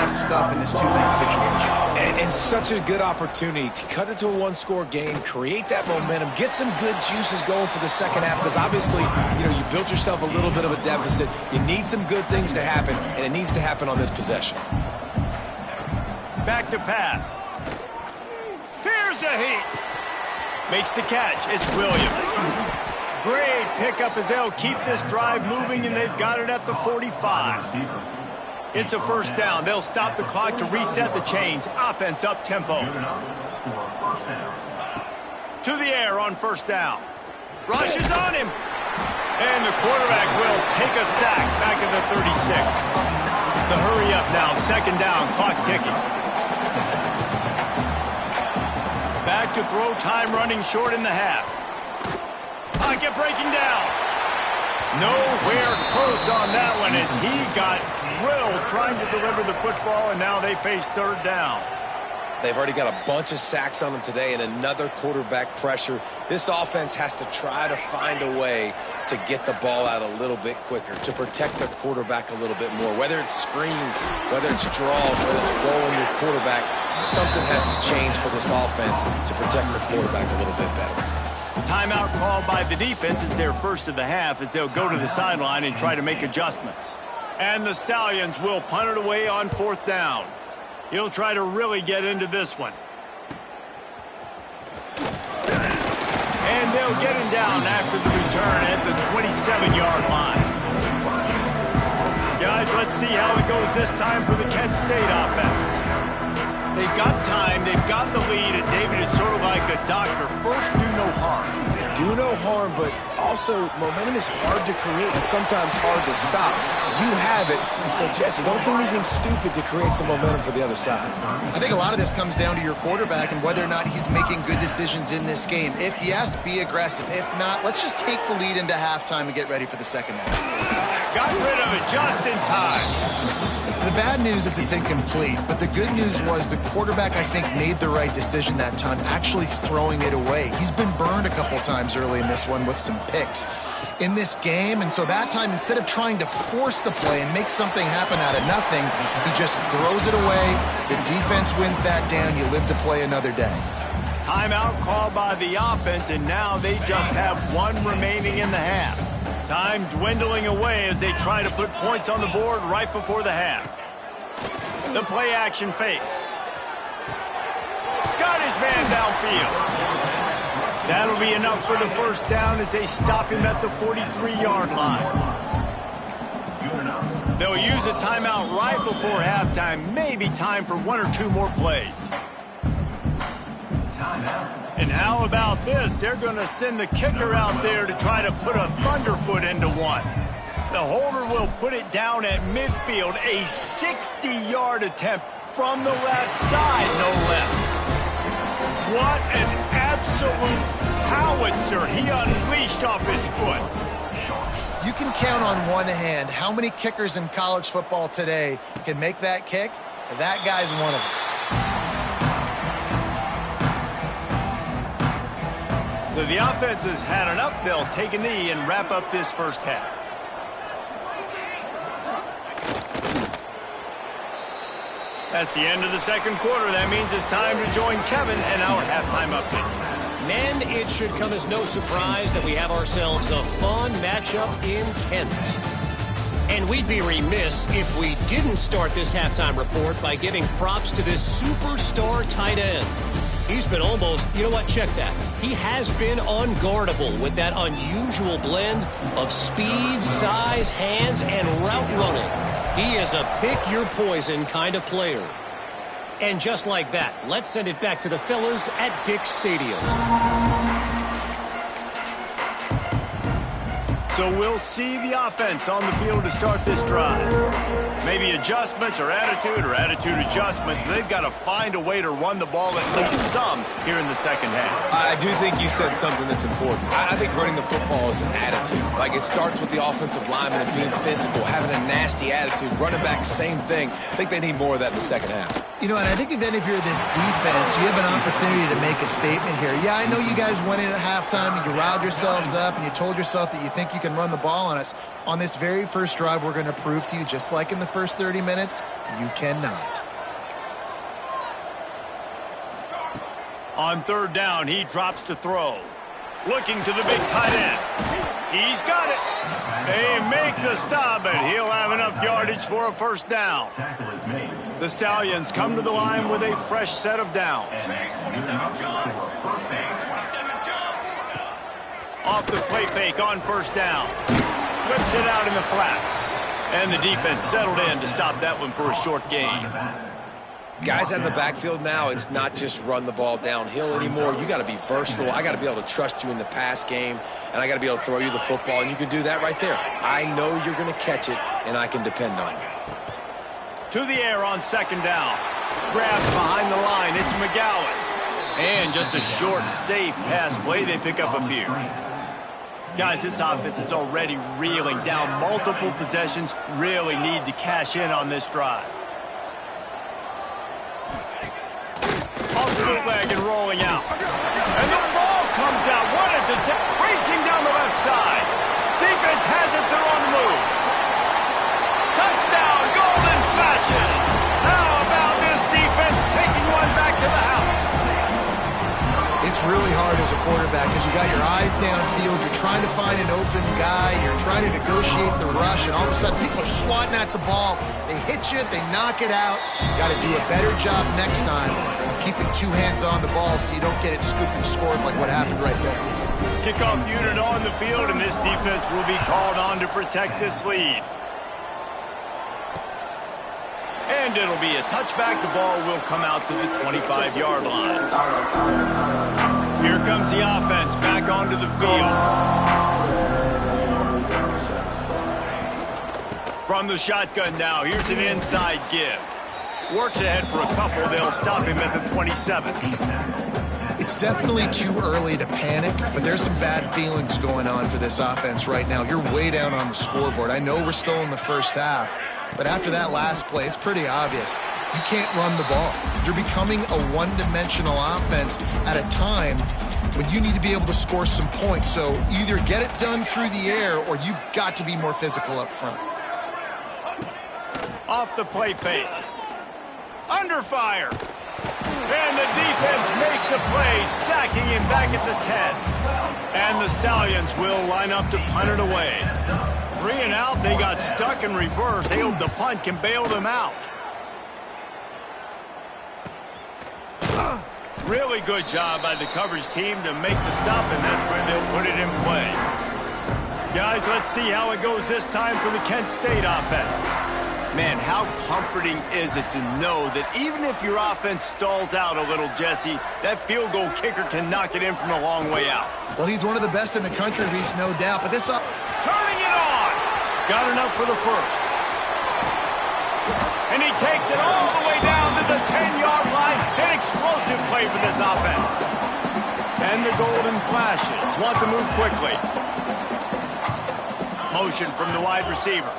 best stuff in this two-man situation. And such a good opportunity to cut it to a one-score game, create that momentum, get some good juices going for the second half, because obviously, you built yourself a little bit of a deficit. You need some good things to happen, and it needs to happen on this possession. Back to pass. Here's a heat. Makes the catch. It's Williams. Great pickup as they'll keep this drive moving, and they've got it at the 45. It's a first down. They'll stop the clock to reset the chains. Offense up tempo. To the air on first down. Rush is on him. And the quarterback will take a sack back at the 36. The hurry up now. Second down. Clock ticking. Back to throw, time running short in the half. Pocket breaking down. Nowhere close on that one as he got drilled trying to deliver the football, and now they face third down. They've already got a bunch of sacks on them today and another quarterback pressure. This offense has to try to find a way to get the ball out a little bit quicker, to protect their quarterback a little bit more. Whether it's screens, whether it's draws, whether it's rolling your quarterback, something has to change for this offense to protect their quarterback a little bit better. Timeout called by the defense is their first of the half as they'll go to the sideline and try to make adjustments. And the Stallions will punt it away on fourth down. He'll try to really get into this one. And they'll get him down after the return at the 27-yard line. Guys, let's see how it goes this time for the Kent State offense. They've got time, they've got the lead, and David, it's sort of like a doctor. First, do no harm. Do no harm, but also momentum is hard to create and sometimes hard to stop. You have it, so Jesse, don't do anything stupid to create some momentum for the other side. I think a lot of this comes down to your quarterback and whether or not he's making good decisions in this game. If yes, be aggressive. If not, let's just take the lead into halftime and get ready for the second half. Got rid of it just in time. The bad news is it's incomplete, but the good news was the quarterback, I think, made the right decision that time, actually throwing it away. He's been burned a couple times early in this one with some picks in this game, and so that time, instead of trying to force the play and make something happen out of nothing, he just throws it away. The defense wins that down. You live to play another day. Timeout called by the offense, and now they just have one remaining in the half. Time dwindling away as they try to put points on the board right before the half. The play action fake. Got his man downfield. That'll be enough for the first down as they stop him at the 43-yard line. They'll use a timeout right before halftime. Maybe time for one or two more plays. And how about this? They're going to send the kicker out there to try to put a thunderfoot into one. The holder will put it down at midfield. A 60-yard attempt from the left side, no less. What an absolute howitzer he unleashed off his foot. You can count on one hand how many kickers in college football today can make that kick. That guy's one of them. So the offense has had enough. They'll take a knee and wrap up this first half. That's the end of the second quarter. That means it's time to join Kevin and our halftime update. Men, it should come as no surprise that we have ourselves a fun matchup in Kent. And we'd be remiss if we didn't start this halftime report by giving props to this superstar tight end. He's been almost, you know what, check that. He has been unguardable with that unusual blend of speed, size, hands, and route running. He is a pick-your-poison kind of player. And just like that, let's send it back to the fellas at Dick's Stadium. So we'll see the offense on the field to start this drive. Maybe adjustments or attitude adjustments, but they've got to find a way to run the ball at least some here in the second half. I do think you said something that's important. I think running the football is an attitude. Like, it starts with the offensive lineman and being physical, having a nasty attitude. Running back, same thing. I think they need more of that in the second half. You know, and I think if any of you are this defense, you have an opportunity to make a statement here. Yeah, I know you guys went in at halftime and you riled yourselves up and you told yourself that you think you can can run the ball on us. On this very first drive, we're going to prove to you, just like in the first 30 minutes, you cannot. On third down, he drops to throw. Looking to the big tight end. He's got it. They make the stop, and he'll have enough yardage for a first down. The Stallions come to the line with a fresh set of downs. Off the play fake on first down. Flips it out in the flat. And the defense settled in to stop that one for a short gain. Guys out in the backfield now, it's not just run the ball downhill anymore. You got to be versatile. I got to be able to trust you in the pass game, and I got to be able to throw you the football, and you can do that right there. I know you're going to catch it, and I can depend on you. To the air on second down. Grabs behind the line. It's McGowan. And just a short, safe pass play. They pick up a few. Guys, this offense is already reeling down multiple possessions. Really need to cash in on this drive. Off the bootleg and rolling out. And the ball comes out. What a disaster. Racing down the left side. Defense has it. They're on the move. Touchdown, Golden fashion. How about this defense taking one back to the house? It's really hard as a quarterback because you got your eyes downfield. You're trying to find an open guy. You're trying to negotiate the rush, and all of a sudden people are swatting at the ball. They hit you. They knock it out. Got to do a better job next time of keeping two hands on the ball so you don't get it scooped and scored like what happened right there. Kickoff unit on the field, and this defense will be called on to protect this lead. And it'll be a touchback. The ball will come out to the 25-yard line. Here comes the offense back onto the field. From the shotgun now, here's an inside give. Works ahead for a couple. They'll stop him at the 27. It's definitely too early to panic, but there's some bad feelings going on for this offense right now. You're way down on the scoreboard. I know we're still in the first half, but after that last play, it's pretty obvious. You can't run the ball. You're becoming a one-dimensional offense at a time when you need to be able to score some points. So either get it done through the air or you've got to be more physical up front. Off the play fake. Under fire. And the defense makes a play, sacking him back at the 10. And the Stallions will line up to punt it away. 3 and out, they got stuck in reverse. They hope the punt can bail them out. Really good job by the coverage team to make the stop, and that's where they'll put it in play. Guys, let's see how it goes this time for the Kent State offense. Man, how comforting is it to know that even if your offense stalls out a little, Jesse, that field goal kicker can knock it in from a long way out. Well, he's one of the best in the country, Reese, no doubt. But this turning it on. Got enough for the first. And he takes it all the way down to the 10-yard line. An explosive play for this offense. And the Golden Flashes want to move quickly. Motion from the wide receiver.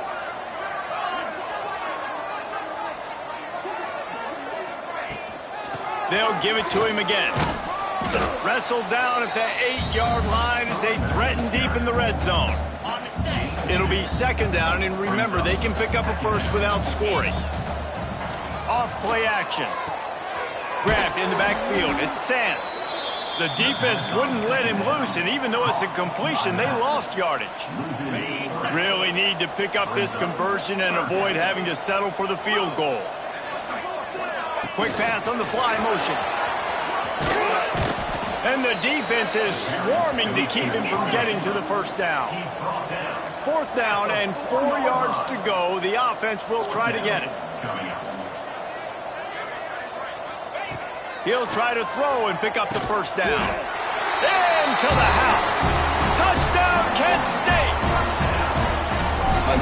They'll give it to him again. Wrestled down at the 8-yard line as they threaten deep in the red zone. It'll be second down, and remember, they can pick up a first without scoring. Off play action. Grabbed in the backfield. It's Sands. The defense wouldn't let him loose, and even though it's a completion, they lost yardage. Really need to pick up this conversion and avoid having to settle for the field goal. Quick pass on the fly motion. And the defense is swarming to keep him from getting to the first down. 4th down and 4 yards to go. The offense will try to get it. He'll try to throw and pick up the first down. Into the house. Touchdown, Kent State.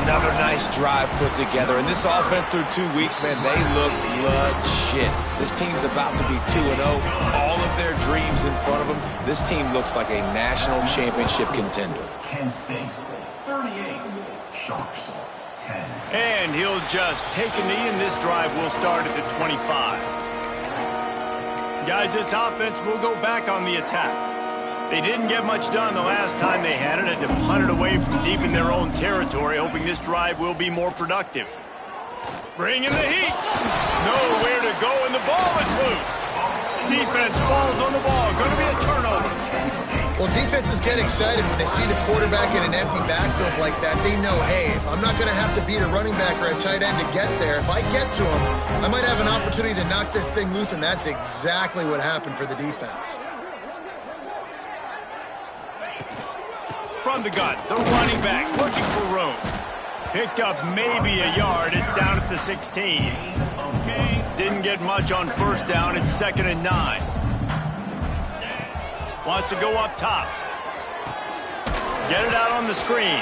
Another nice drive put together. And this offense through 2 weeks, man, they look legit. This team's about to be 2-0. All of their dreams in front of them. This team looks like a national championship contender. Kent State, 38. Sharks, 10. And he'll just take a knee, and this drive will start at the 25. Guys, this offense will go back on the attack. They didn't get much done the last time they had it. Had to punt it away from deep in their own territory, hoping this drive will be more productive. Bringing the heat. Nowhere to go, and the ball is loose. Defense falls on the ball. Going to be a turnover. Well, defenses get excited when they see the quarterback in an empty backfield like that. They know, hey, if I'm not going to have to beat a running back or a tight end to get there, if I get to him, I might have an opportunity to knock this thing loose, and that's exactly what happened for the defense. From the gun, the running back looking for room. Picked up maybe a yard. It's down at the 16. Didn't get much on first down. It's 2nd and 9. Wants to go up top. Get it out on the screen.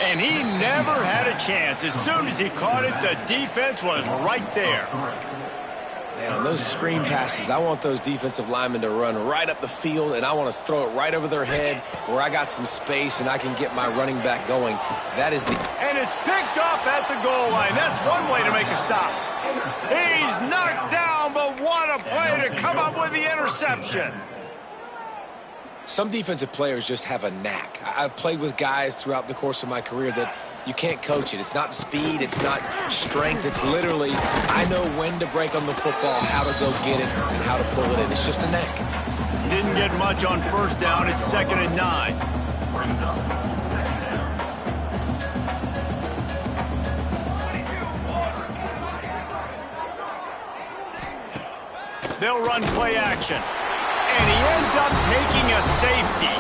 And he never had a chance. As soon as he caught it, the defense was right there. Man, on those screen passes, I want those defensive linemen to run right up the field, and I want to throw it right over their head where I got some space and I can get my running back going. That is the... And it's picked off at the goal line. That's one way to make a stop. He's knocked down, but what a play to come up with the interception. Some defensive players just have a knack. I've played with guys throughout the course of my career that you can't coach it. It's not speed. It's not strength. It's literally, I know when to break on the football, how to go get it, and how to pull it in. It's just a knack. Didn't get much on first down. It's 2nd and 9. They'll run play action. And he ends up taking a safety.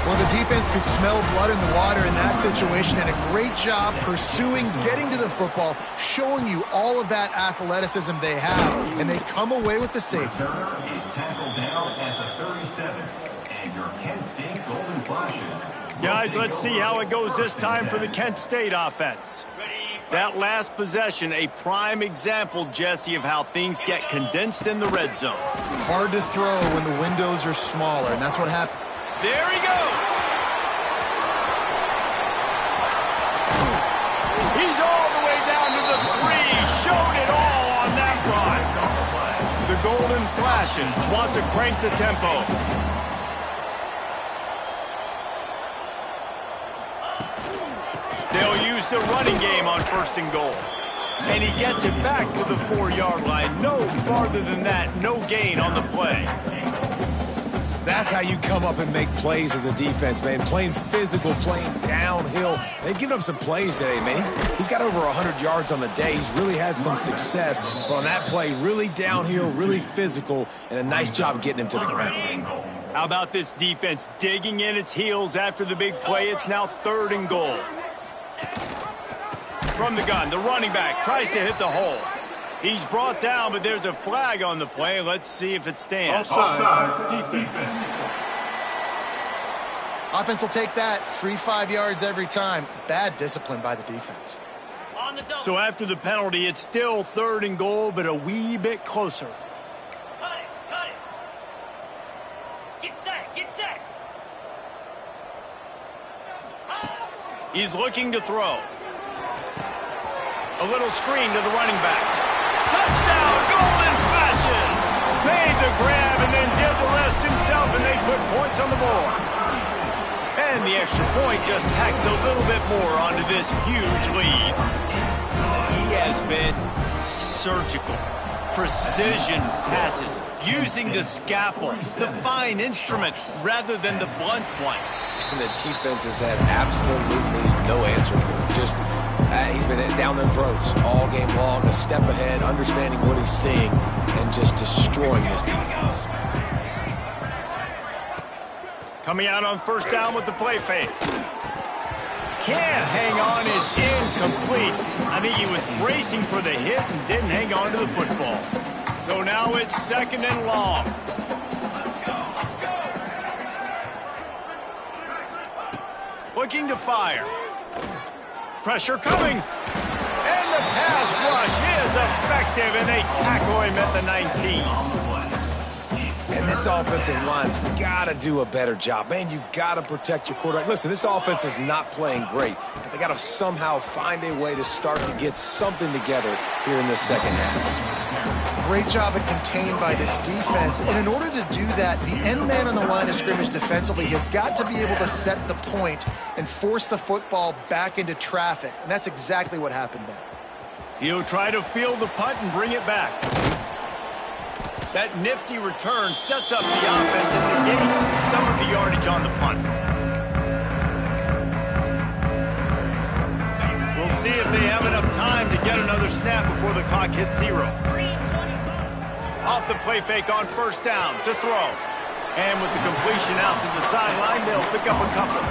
Well, the defense could smell blood in the water in that situation, and a great job pursuing, getting to the football, showing you all of that athleticism they have, and they come away with the safety. Is tackled down at the 37, and your Kent State Golden Flashes. Guys, let's see how it goes this time for the Kent State offense. That last possession, a prime example, Jesse, of how things get condensed in the red zone. Hard to throw when the windows are smaller, and that's what happened. There he goes. He's all the way down to the 3. Showed it all on that run. The Golden Flashes want to crank the tempo. They'll use the running game on 1st and goal. And he gets it back to the 4-yard line. No farther than that, no gain on the play. That's how you come up and make plays as a defense, man. Playing physical, playing downhill. They've given up some plays today, man. He's got over 100 yards on the day. He's really had some success. But on that play, really downhill, really physical, and a nice job getting him to the ground. How about this defense digging in its heels after the big play? It's now 3rd and goal. From the gun, the running back tries to hit the hole. He's brought down, but there's a flag on the play. Let's see if it stands. Offside. Defense. Offense will take that. 3-5 yards every time. Bad discipline by the defense. So after the penalty, it's still 3rd and goal, but a wee bit closer. Cut it. Get set. He's looking to throw. A little screen to the running back. Touchdown, Golden Flashes! Made the grab and then did the rest himself, and they put points on the board. And the extra point just tacks a little bit more onto this huge lead. He has been surgical. Precision passes, using the scalpel, the fine instrument, rather than the blunt one. And the defense has had absolutely no answer for him. Just, he's been down their throats all game long, a step ahead, understanding what he's seeing, and just destroying this defense. Coming out on 1st down with the play fake. Can't hang on, is incomplete. I think he was bracing for the hit and didn't hang on to the football. So now it's 2nd and long. Looking to fire. Pressure coming. And the pass rush is effective, and they tackle him at the 19. And this offensive line's got to do a better job. Man, you got to protect your quarterback. Listen, this offense is not playing great, but they got to somehow find a way to start to get something together here in the 2nd half. great job of contained by this defense. And in order to do that, the end man on the line of scrimmage defensively has got to be able to set the point and force the football back into traffic. And that's exactly what happened there. He'll try to field the punt and bring it back. That nifty return sets up the offense and negates some of the yardage on the punt. We'll see if they have enough time to get another snap before the clock hits 0. Off the play fake on first down to throw. And with the completion out to the sideline, they'll pick up a couple.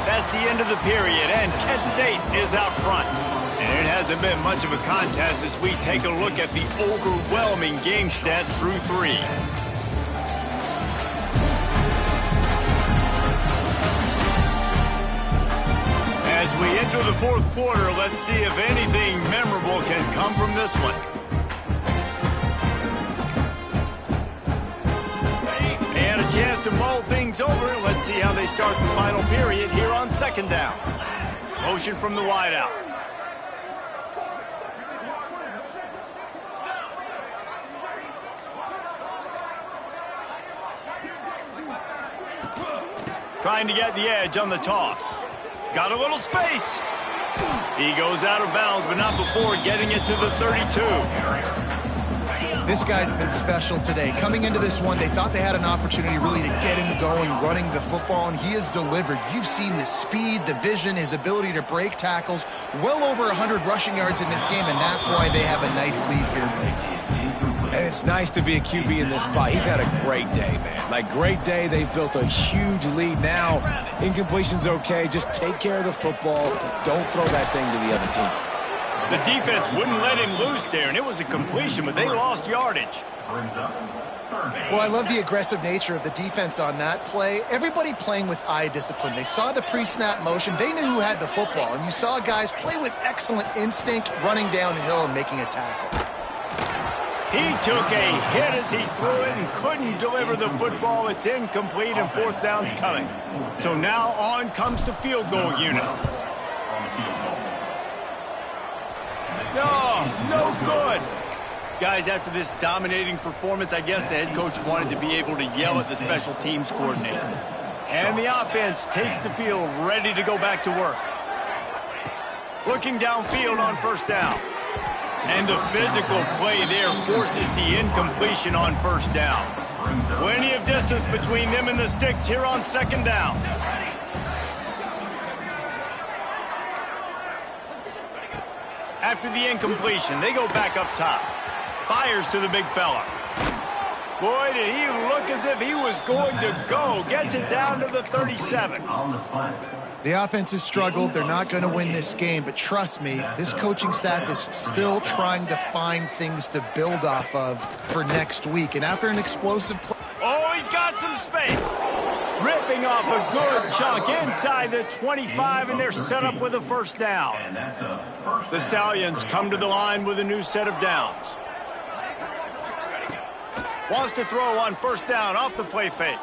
That's the end of the period, and Kent State is out front. And it hasn't been much of a contest as we take a look at the overwhelming game stats through 3. As we enter the fourth quarter, let's see if anything memorable can come from this one. And a chance to mull things over. Let's see how they start the final period here on second down. Motion from the wideout. Trying to get the edge on the toss. Got a little space. He goes out of bounds, but not before getting it to the 32. This guy's been special today. Coming into this one, they thought they had an opportunity really to get him going, running the football, and he has delivered. You've seen the speed, the vision, his ability to break tackles. Well over 100 rushing yards in this game, and that's why they have a nice lead here late. And it's nice to be a QB in this spot. He's had a great day, man. Like, great day. They've built a huge lead now. Incompletion's okay. Just take care of the football. Don't throw that thing to the other team. The defense wouldn't let him loose there, and it was a completion, but they lost yardage. Well, I love the aggressive nature of the defense on that play. Everybody playing with eye discipline. They saw the pre-snap motion. They knew who had the football, and you saw guys play with excellent instinct, running downhill and making a tackle. He took a hit as he threw it and couldn't deliver the football. It's incomplete and fourth down's coming. So now on comes the field goal unit. No good. Guys, after this dominating performance, I guess the head coach wanted to be able to yell at the special teams coordinator. And the offense takes the field ready to go back to work. Looking downfield on first down. And the physical play there forces the incompletion on first down. Plenty of distance between them and the sticks here on second down. After the incompletion, they go back up top. Fires to the big fella. Boy, did he look as if he was going to go. Gets it down to the 37. The offense has struggled. They're not going to win this game, but trust me, this coaching staff is still trying to find things to build off of for next week. And after an explosive play... Oh, he's got some space. Ripping off a good chunk inside the 25, and they're set up with a first down. The Stallions come to the line with a new set of downs. Wants to throw on first down off the play fake.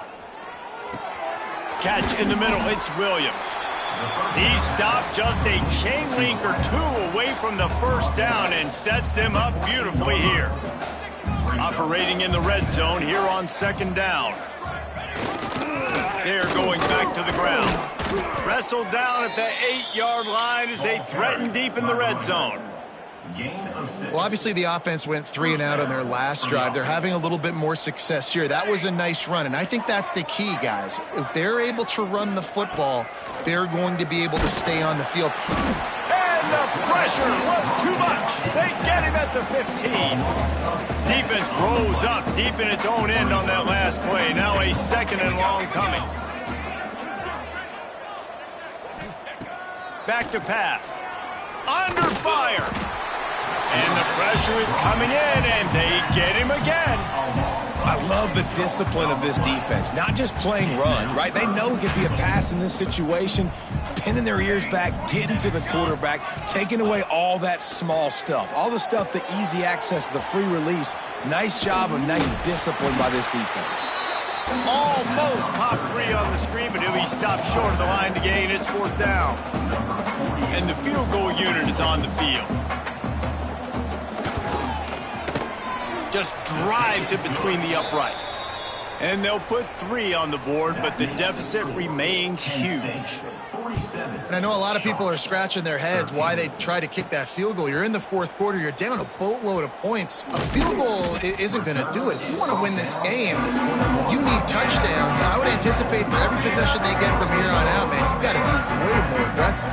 Catch in the middle, it's Williams. He stopped just a chain link or two away from the first down and sets them up beautifully here. Operating in the red zone here on second down. They're going back to the ground. Wrestled down at the 8-yard line as they threaten deep in the red zone. Well, obviously the offense went 3 and out on their last drive. They're having a little bit more success here. That was a nice run, and I think that's the key, guys. If they're able to run the football, they're going to be able to stay on the field. And the pressure was too much. They get him at the 15. Defense rose up deep in its own end on that last play. Now a second and long coming. Back to pass. Under fire. And the pressure is coming in, and they get him again. I love the discipline of this defense. Not just playing run, right? They know it could be a pass in this situation, pinning their ears back, getting to the quarterback, taking away all that small stuff, all the stuff, the easy access, the free release. Nice job and nice discipline by this defense. All almost popped free on the screen, but he'll be stopped short of the line to gain. It's 4th down. And the field goal unit is on the field. Just drives it between the uprights. And they'll put 3 on the board, but the deficit remains huge. And I know a lot of people are scratching their heads why they try to kick that field goal. You're in the 4th quarter. You're down a boatload of points. A field goal isn't going to do it. If you want to win this game, you need touchdowns. I would anticipate for every possession they get from here on out, man, you've got to be way more aggressive.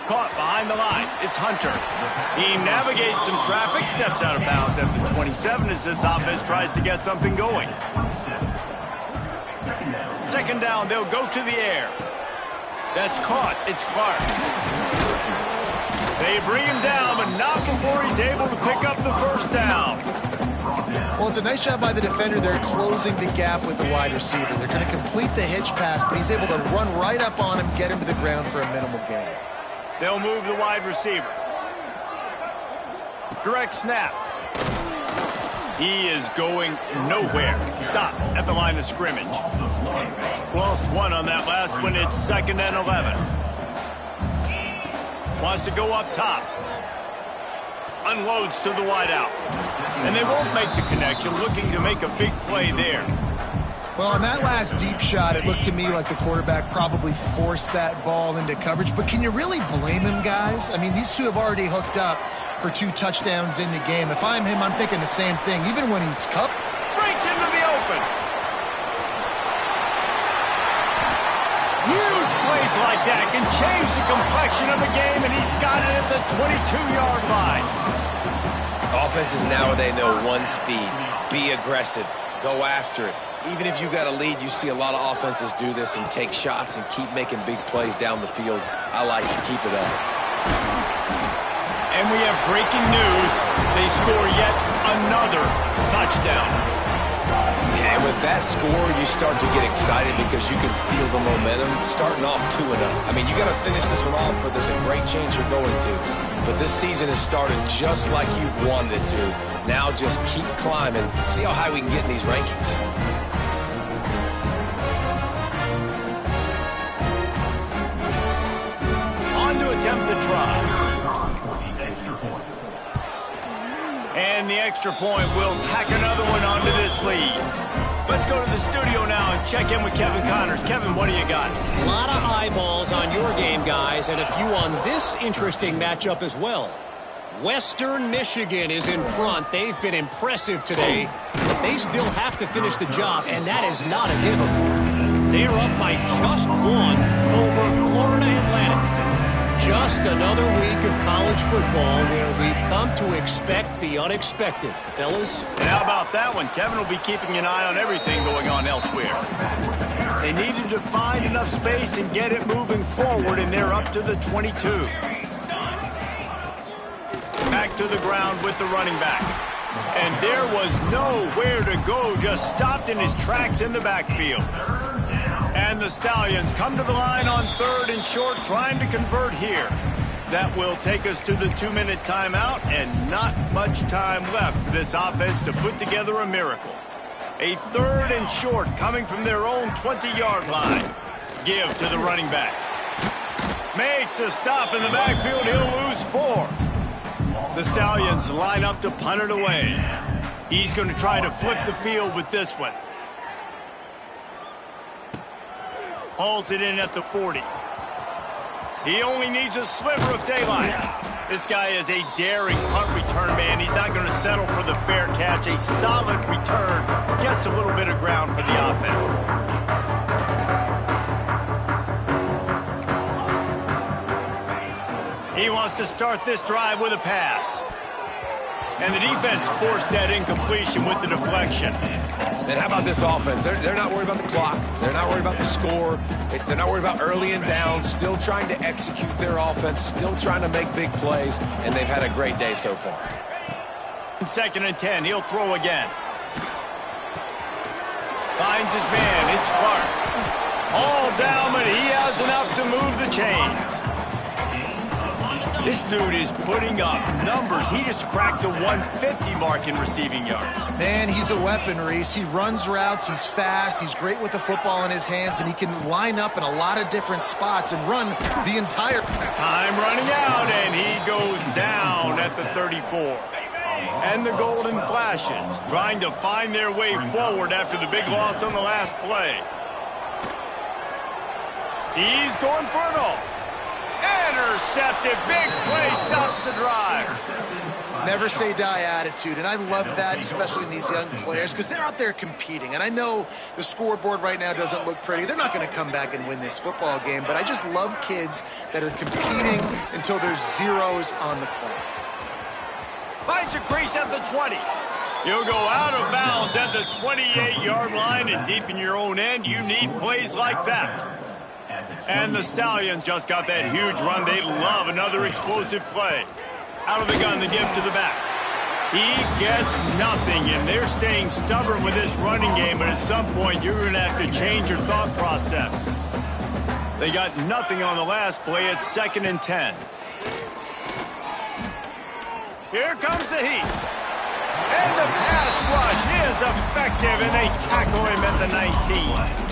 Caught behind the line. It's Hunter. He navigates some traffic, steps out of bounds at the 27 as this offense tries to get something going. 2nd down, they'll go to the air. That's caught. It's Clark. They bring him down, but not before he's able to pick up the 1st down. Well, it's a nice job by the defender. They're closing the gap with the wide receiver. They're going to complete the hitch pass, but he's able to run right up on him, get him to the ground for a minimal gain. They'll move the wide receiver. Direct snap. He is going nowhere. Stop at the line of scrimmage. Lost 1 on that last one. It's 2nd and 11. Wants to go up top. Unloads to the wideout. And they won't make the connection, looking to make a big play there. Well, on that last deep shot, it looked to me like the quarterback probably forced that ball into coverage. But can you really blame him, guys? I mean, these two have already hooked up for 2 touchdowns in the game. If I'm him, I'm thinking the same thing, even when he's cupped. Breaks into the open. Huge plays like that can change the complexion of a game, and he's got it at the 22-yard line. Offenses nowadays know one speed. Be aggressive. Go after it. Even if you got a lead, you see a lot of offenses do this and take shots and keep making big plays down the field. I like it. Keep it up. And we have breaking news. They score yet another touchdown. Yeah, and with that score, you start to get excited because you can feel the momentum starting off 2-0. I mean, you got to finish this one off, but there's a great chance you're going to. But this season has started just like you've wanted it to. Now just keep climbing. See how high we can get in these rankings. Attempt the try. And the extra point will tack another one onto this lead. Let's go to the studio now and check in with Kevin Connors. Kevin, what do you got? A lot of eyeballs on your game, guys, and a few on this interesting matchup as well. Western Michigan is in front. They've been impressive today, but they still have to finish the job, and that is not a given. They're up by just 1 over Florida Atlantic. Just another week of college football where we've come to expect the unexpected. Fellas? And how about that one? Kevin will be keeping an eye on everything going on elsewhere. They needed to find enough space and get it moving forward, and they're up to the 22. Back to the ground with the running back. And there was nowhere to go, just stopped in his tracks in the backfield. And the Stallions come to the line on 3rd and short, trying to convert here. That will take us to the 2-minute timeout, and not much time left for this offense to put together a miracle. A 3rd and short coming from their own 20-yard line. Give to the running back. Makes a stop in the backfield. He'll lose 4. The Stallions line up to punt it away. He's going to try to flip the field with this one. Hauls it in at the 40. He only needs a sliver of daylight. This guy is a daring punt return man. He's not going to settle for the fair catch. A solid return. Gets a little bit of ground for the offense. He wants to start this drive with a pass. And the defense forced that incompletion with the deflection. And how about this offense? They're not worried about the clock. They're not worried about the score. They're not worried about early and down. Still trying to execute their offense. Still trying to make big plays. And they've had a great day so far. 2nd and 10. He'll throw again. Finds his man. It's Clark. All down, but he has enough to move the chains. This dude is putting up numbers. He just cracked the 150 mark in receiving yards. Man, he's a weapon, Reese. He runs routes, he's fast, he's great with the football in his hands, and he can line up in a lot of different spots and run the entire... Time running out, and he goes down at the 34. And the Golden Flashes trying to find their way forward after the big loss on the last play. He's going for it all. Intercepted. Big play stops the drive. Never say die attitude, and I love that, especially in these young players, because they're out there competing. And I know the scoreboard right now doesn't look pretty. They're not going to come back and win this football game, but I just love kids that are competing until there's zeros on the clock. Finds a crease at the 20. You'll go out of bounds at the 28-yard line, and deep in your own end, you need plays like that. And the Stallions just got that huge run. They love another explosive play. Out of the gun, the give to the back. He gets nothing, and they're staying stubborn with this running game, but at some point, you're going to have to change your thought process. They got nothing on the last play. It's 2nd and 10. Here comes the heat. And the pass rush is effective, and they tackle him at the 19.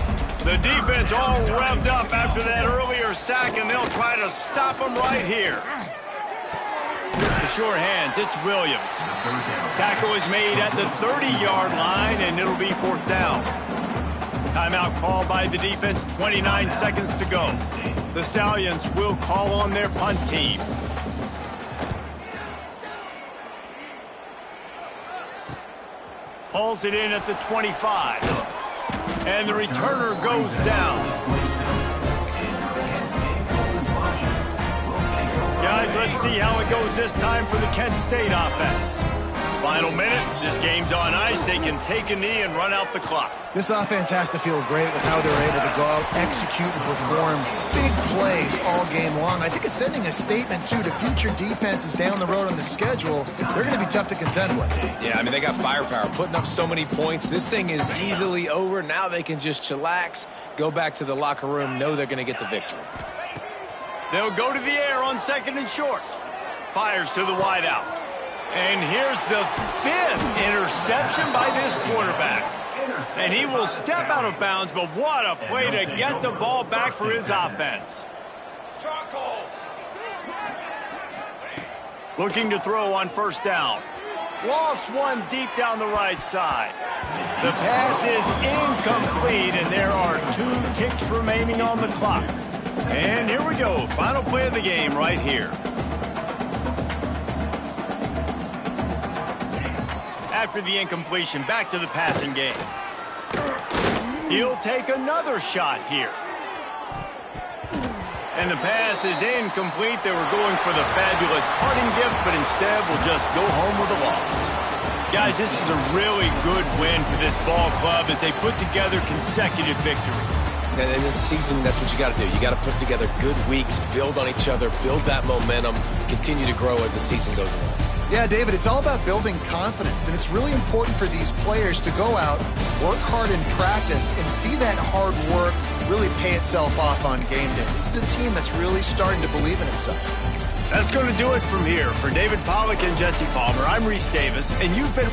The defense all revved up after that earlier sack, and they'll try to stop him right here. The sure hands, it's Williams. Tackle is made at the 30-yard line, and it'll be 4th down. Timeout called by the defense, 29 seconds to go. The Stallions will call on their punt team. Pulls it in at the 25. And the returner goes down. Guys, let's see how it goes this time for the Kent State offense. Final minute, this game's on ice. They can take a knee and run out the clock. This offense has to feel great with how they're able to go out, execute, and perform big plays all game long. I think it's sending a statement, too, to future defenses down the road on the schedule. They're going to be tough to contend with. Yeah, I mean, they got firepower, putting up so many points. This thing is easily over. Now they can just chillax, go back to the locker room, know they're going to get the victory. They'll go to the air on 2nd and short. Fires to the wideout. And here's the 5th interception by this quarterback. And he will step out of bounds, but what a play to get the ball back for his offense. Looking to throw on 1st down. Lost one deep down the right side. The pass is incomplete, and there are 2 ticks remaining on the clock. And here we go. Final play of the game right here. After the incompletion, back to the passing game. He'll take another shot here. And the pass is incomplete. They were going for the fabulous parting gift, but instead will just go home with a loss. Guys, this is a really good win for this ball club as they put together consecutive victories. And in this season, that's what you got to do. You got to put together good weeks, build on each other, build that momentum, continue to grow as the season goes along. Yeah, David, it's all about building confidence, and it's really important for these players to go out, work hard in practice, and see that hard work really pay itself off on game day. This is a team that's really starting to believe in itself. That's going to do it from here. For David Pollack and Jesse Palmer, I'm Reese Davis, and you've been...